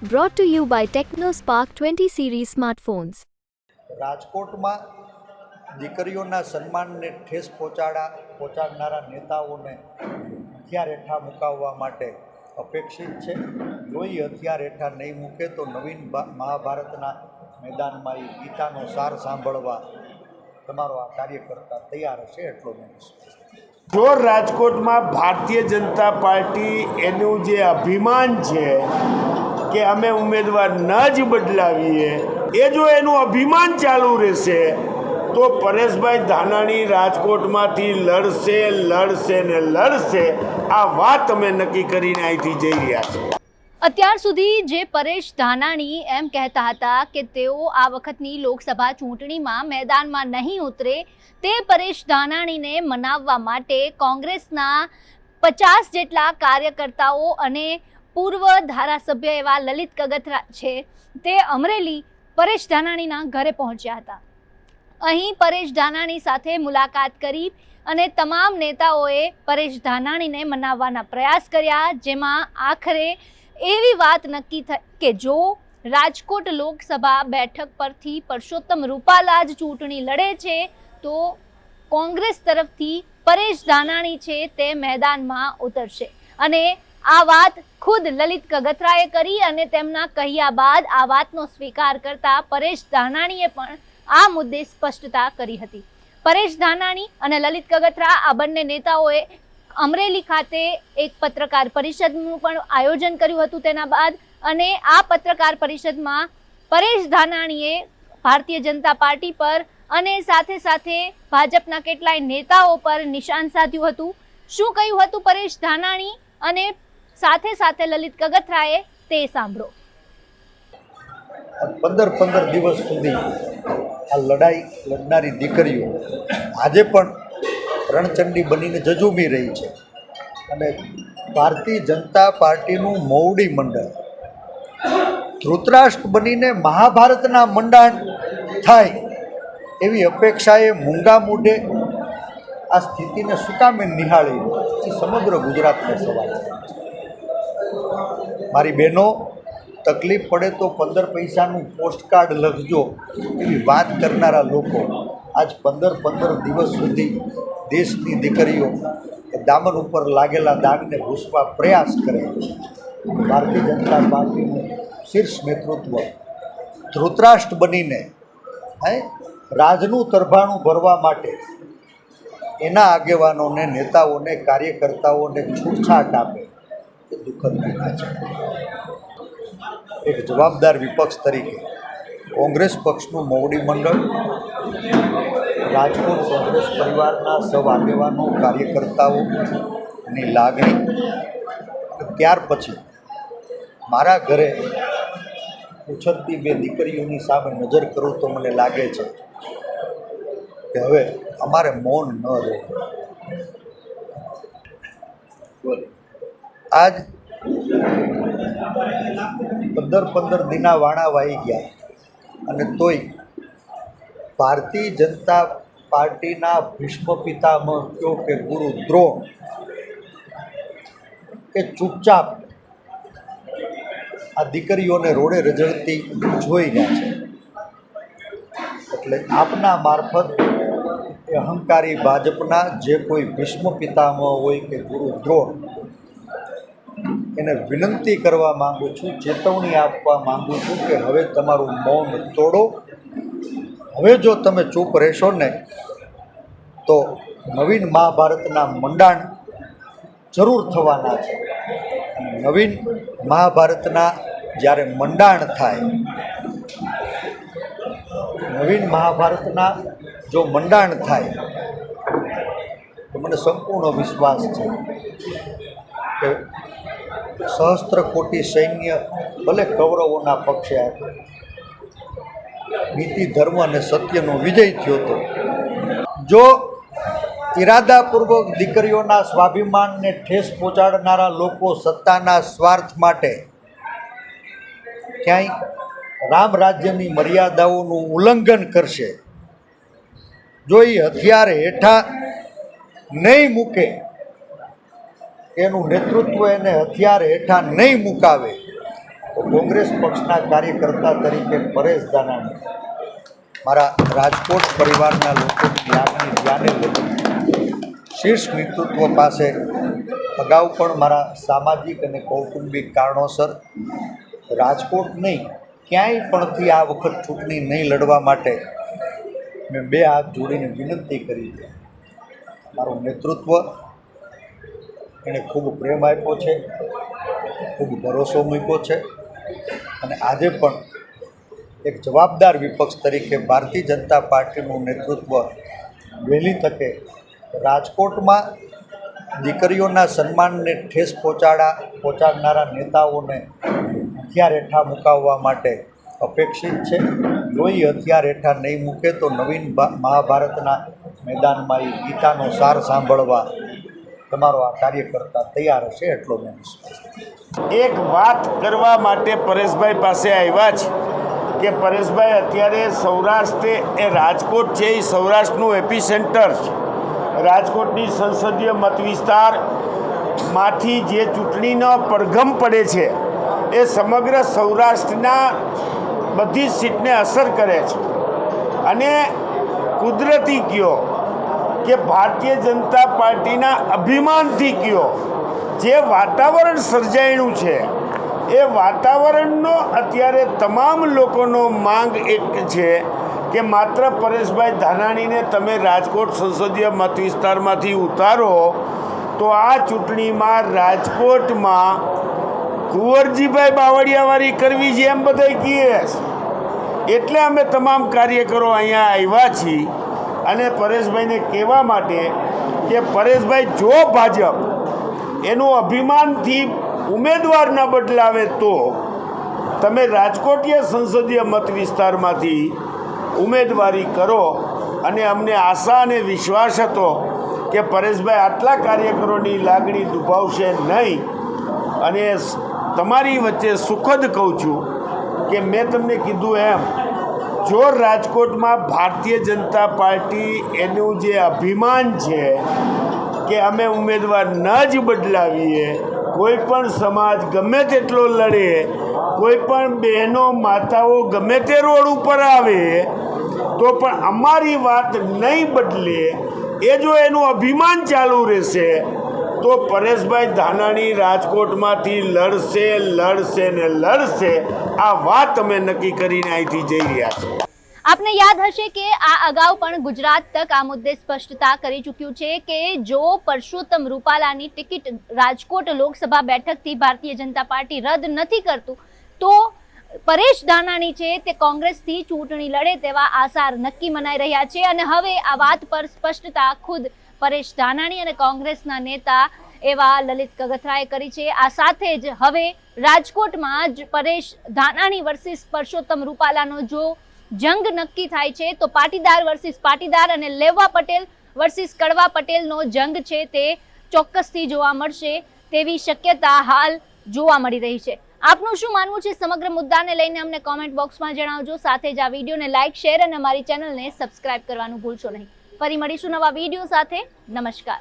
Brought to you by TechnoSpark 20 series smartphones. રાજકોટમાં દીકરીઓના સન્માનને ઠેસ પહોંચાડનારા નેતાઓને હથિયાર હેઠા મુકાવવા માટે અપેક્ષિત છે. જો એ હથિયાર હેઠા નહીં મૂકે તો નવીન મહાભારતના મેદાનમાં એ ગીતાનો સાર સાંભળવા તમારો આ કાર્યકર્તા તૈયાર હશે એટલો મેં વિશ્વાસ. જો રાજકોટમાં ભારતીય જનતા પાર્ટી એનું જે અભિમાન છે કે અમે ઉમેદવાર ન જ બદલાવીએ, એ જો એનું અભિમાન ચાલુ રહેશે તો પરેશભાઈ ધાનાણી રાજકોટમાંથી લડશે. આ વાત અમે નક્કી કરીને અહીંથી જઈ રહ્યા છીએ. અત્યાર સુધી જે પરેશ ધાનાણી એમ કહેતા હતા કે તેઓ આ વખતની લોકસભા ચૂંટણીમાં મેદાનમાં નહીં ઉતરે, તે પરેશ ધાનાણીને મનાવવા માટે કોંગ્રેસના 50 જેટલા કાર્યકર્તાઓ અને પૂર્વ ધારાસભ્ય એવા લલિત કગથરા છે તે અમરેલી પરેશ ધાનાણીના ઘરે પહોંચ્યા હતા. અહીં પરેશ ધાનાણી સાથે મુલાકાત કરી અને તમામ નેતાઓએ પરેશ ધાનાણીને મનાવવાના પ્રયાસ કર્યા, જેમાં આખરે એવી વાત નક્કી થઈ કે જો રાજકોટ લોકસભા બેઠક પરથી પરસોત્તમ રૂપાલા જ ચૂંટણી લડે છે તો કોંગ્રેસ તરફથી પરેશ ધાનાણી છે તે મેદાનમાં ઉતરશે. અને આ વાત ખુદ લલિત કગથરાએ કરી અને તેમના કહ્યા બાદ આ વાતનો સ્વીકાર કરતા પરેશ ધાનાણીએ પણ આ મુદ્દે સ્પષ્ટતા કરી હતી. પરેશ ધાનાણી અને લલિત કગથરા આ બંને નેતાઓએ અમરેલી ખાતે એક પત્રકાર પરિષદનું પણ આયોજન કર્યું હતું. તેના બાદ અને આ પત્રકાર પરિષદમાં પરેશ ધાનાણીએ ભારતીય જનતા પાર્ટી પર અને સાથે સાથે ભાજપના કેટલાય નેતાઓ પર નિશાન સાધ્યું હતું. શું કહ્યું હતું પરેશ ધાનાણી અને સાથે સાથે લલિત કગથરાએ તે સાંભળો. 15 દિવસ સુધી આ લડાઈ લડનારી દીકરીઓ આજે પણ રણચંડી બનીને જજુમી રહી છે અને ભારતીય જનતા પાર્ટીનું મોવડી મંડળ ધૃતરાષ્ટ્ર બનીને મહાભારતના મંડાણ થાય એવી અપેક્ષાએ મૂંગા મૂઢે આ સ્થિતિને શું કામે નિહાળી એ સમગ્ર ગુજરાતનો સવાલ છે. મારી બહેનો, તકલીફ પડે તો 15 પૈસાનું પોસ્ટકાર્ડ લખજો એવી વાત કરનારા લોકો આજ 15 દિવસ સુધી દેશની દીકરીઓ દામન ઉપર લાગેલા દાગને ભૂસવા પ્રયાસ કરે. ભારતીય જનતા પાર્ટીનું શીર્ષ નેતૃત્વ ધૃતરાષ્ટ્ર બનીને રાજનું તરભાણું ભરવા માટે એના આગેવાનોને, નેતાઓને, કાર્યકર્તાઓને છૂટછાટ આપે એ દુઃખદ વિના છે. એક જવાબદાર વિપક્ષ તરીકે કોંગ્રેસ પક્ષનું મોવડી મંડળ, રાજકોટ કોંગ્રેસ પરિવારના સૌ આગેવાનો, કાર્યકર્તાઓની લાગણી, ત્યાર પછી મારા ઘરે ઉછળતી બે દીકરીઓની સામે નજર કરું તો મને લાગે છે કે હવે અમારે મૌન ન રહેવું. આજ 15 દિના વાણા વાઈ ગયા અને તોય ભારતીય જનતા પાર્ટીના ભીષ્મ પિતામહ કયો કે ગુરુ દ્રોણ એ ચૂપચાપ આ દીકરીઓને રોડે રજળતી જોઈ રહ્યા છે. એટલે આપના મારફત એ અહંકારી ભાજપના જે કોઈ ભીષ્મ પિતામહ હોય કે ગુરુ દ્રોણ એને વિનંતી કરવા માગું છું, ચેતવણી આપવા માગું છું કે હવે તમારું મૌન તોડો. હવે જો તમે ચૂપ રહેશો ને તો નવીન મહાભારતના મંડાણ જરૂર થવાના છે. નવીન મહાભારતના જ્યારે મંડાણ થાય, નવીન મહાભારતના જો મંડાણ થાય તો મને સંપૂર્ણ વિશ્વાસ છે કે સહસ્ત્ર કોટી સૈન્ય ભલે કૌરવોના પક્ષે આવ્યું, નીતિ, ધર્મ અને સત્યનો વિજય થયો હતો. જો ઇરાદાપૂર્વક દીકરીઓના સ્વાભિમાનને ઠેસ પહોંચાડનારા લોકો સત્તાના સ્વાર્થ માટે ક્યાંય રામ રાજ્યની મર્યાદાઓનું ઉલ્લંઘન કરશે, જો એ હથિયાર હેઠા નહીં મૂકે, એનું નેતૃત્વ એને હથિયાર હેઠા નહીં મુકાવે તો કોંગ્રેસ પક્ષના કાર્યકર્તા તરીકે પરેશ ધાનાણી મારા રાજકોટ પરિવારના લોકોની લાગણી ધ્યાને લઈ શીર્ષ નેતૃત્વ પાસે અગાઉ પણ મારા સામાજિક અને કૌટુંબિક કારણોસર રાજકોટ નહીં ક્યાંય પણથી આ વખત ચૂંટણી નહીં લડવા માટે મેં બે હાથ જોડીને વિનંતી કરી છે. મારું નેતૃત્વ એણે ખૂબ પ્રેમ આપ્યો છે, ખૂબ ભરોસો મૂક્યો છે અને આજે પણ એક જવાબદાર વિપક્ષ તરીકે ભારતીય જનતા પાર્ટીનું નેતૃત્વ વહેલી તકે રાજકોટમાં દીકરીઓના સન્માનને ઠેસ પહોંચાડનારા નેતાઓને હથિયાર હેઠા મુકાવવા માટે અપેક્ષિત છે. જો એ હથિયાર હેઠા નહીં મૂકે તો નવીન મહાભારતના મેદાનમાં એ ગીતાનો સાર સાંભળવા તમારો આ કાર્યકર્તા તૈયાર હશે, એટલો મેં વિશ્વાસ. એક વાત કરવા માટે પરેશભાઈ પાસે આવ્યા છે કે પરેશભાઈ અત્યારે સૌરાષ્ટ્ર એ રાજકોટ છે એ સૌરાષ્ટ્રનું એપી સેન્ટર છે. રાજકોટની સંસદીય મત વિસ્તારમાંથી જે ચૂંટણીનો પડઘમ પડે છે એ સમગ્ર સૌરાષ્ટ્રના બધી જ સીટને અસર કરે છે અને કુદરતી કયો કે ભારતીય જનતા પાર્ટીના અભિમાનથી કયો જે વાતાવરણ સર્જાયું છે એ વાતાવરણનો અત્યારે તમામ લોકોનો માંગ એક છે કે માત્ર પરેશભાઈ ધાનાણીને તમે રાજકોટ સંસદીય મત વિસ્તારમાંથી ઉતારો તો આ ચૂંટણીમાં રાજકોટમાં કુંવરજીભાઈ બાવળિયાવાળી કરવી છે એમ બધા કહે. એટલે અમે તમામ કાર્યકરો અહીંયા આવ્યા છીએ અને પરેશભાઈને કહેવા માટે કે પરેશભાઈ જો ભાજપ એનું અભિમાનથી ઉમેદવાર ન બદલાવે તો તમે રાજકોટીય સંસદીય મત વિસ્તારમાંથી ઉમેદવારી કરો. અને અમને આશા અને વિશ્વાસ હતો કે પરેશભાઈ આટલા કાર્યકરોની લાગણી દુભાવશે નહીં. અને તમારી વચ્ચે સુખદ કહું છું કે મેં તમને કીધું એમ જો રાજકોટમાં ભારતીય જનતા પાર્ટી એનું જે અભિમાન છે કે અમે ઉમેદવાર ન જ બદલાવીએ, કોઈ પણ સમાજ ગમે તેટલો લડે, કોઈ પણ બહેનો માતાઓ ગમે તે રોડ ઉપર આવે તો પણ અમારી વાત નહીં બદલે, એ જો એનું અભિમાન ચાલુ રહેશે તો પરેશભાઈ ધાનાણી રાજકોટમાંથી લડશે ને લડશે. આ વાત અમે નક્કી કરીને અહીંથી જઈ રહ્યા છીએ. આપને યાદ હશે કે આ અગાઉ પણ ગુજરાત તક આ મુદ્દે સ્પષ્ટતા કરી ચૂક્યું છે કે જો પરસોત્તમ રૂપાલાની ટિકિટ રાજકોટ લોકસભા બેઠકથી ભારતીય જનતા પાર્ટી રદ નથી કરતું તો પરેશ ધાનાણી છે તે કોંગ્રેસથી ચૂંટણી લડે તેવા આસાર નક્કી મનાઈ રહ્યા છે. અને હવે આ વાત પર સ્પષ્ટતા ખુદ પરેશ ધાનાણી અને કોંગ્રેસના નેતા એવા લલિત કગથરાએ કરી છે. આ સાથે જ હવે રાજકોટમાં જ પરેશ ધાનાણી વર્સિસ પરસોત્તમ રૂપાલાનો જો જંગ નક્કી થાય છે તો પાટીદાર વર્સિસ પાટીદાર અને લેવા પટેલ વર્સિસ કડવા પટેલનો જંગ છે તે ચોક્કસથી જોવા મળશે તેવી શક્યતા હાલ જોવા મળી રહી છે. આપનું શું માનવું છે સમગ્ર મુદ્દાને લઈને અમને કોમેન્ટ બોક્સમાં જણાવજો. સાથે જ આ વિડીયોને લાઇક, શેર અને અમારી ચેનલને સબસ્ક્રાઇબ કરવાનું ભૂલશો નહીં. ફરી મળીશું નવા વિડીયો સાથે. નમસ્કાર.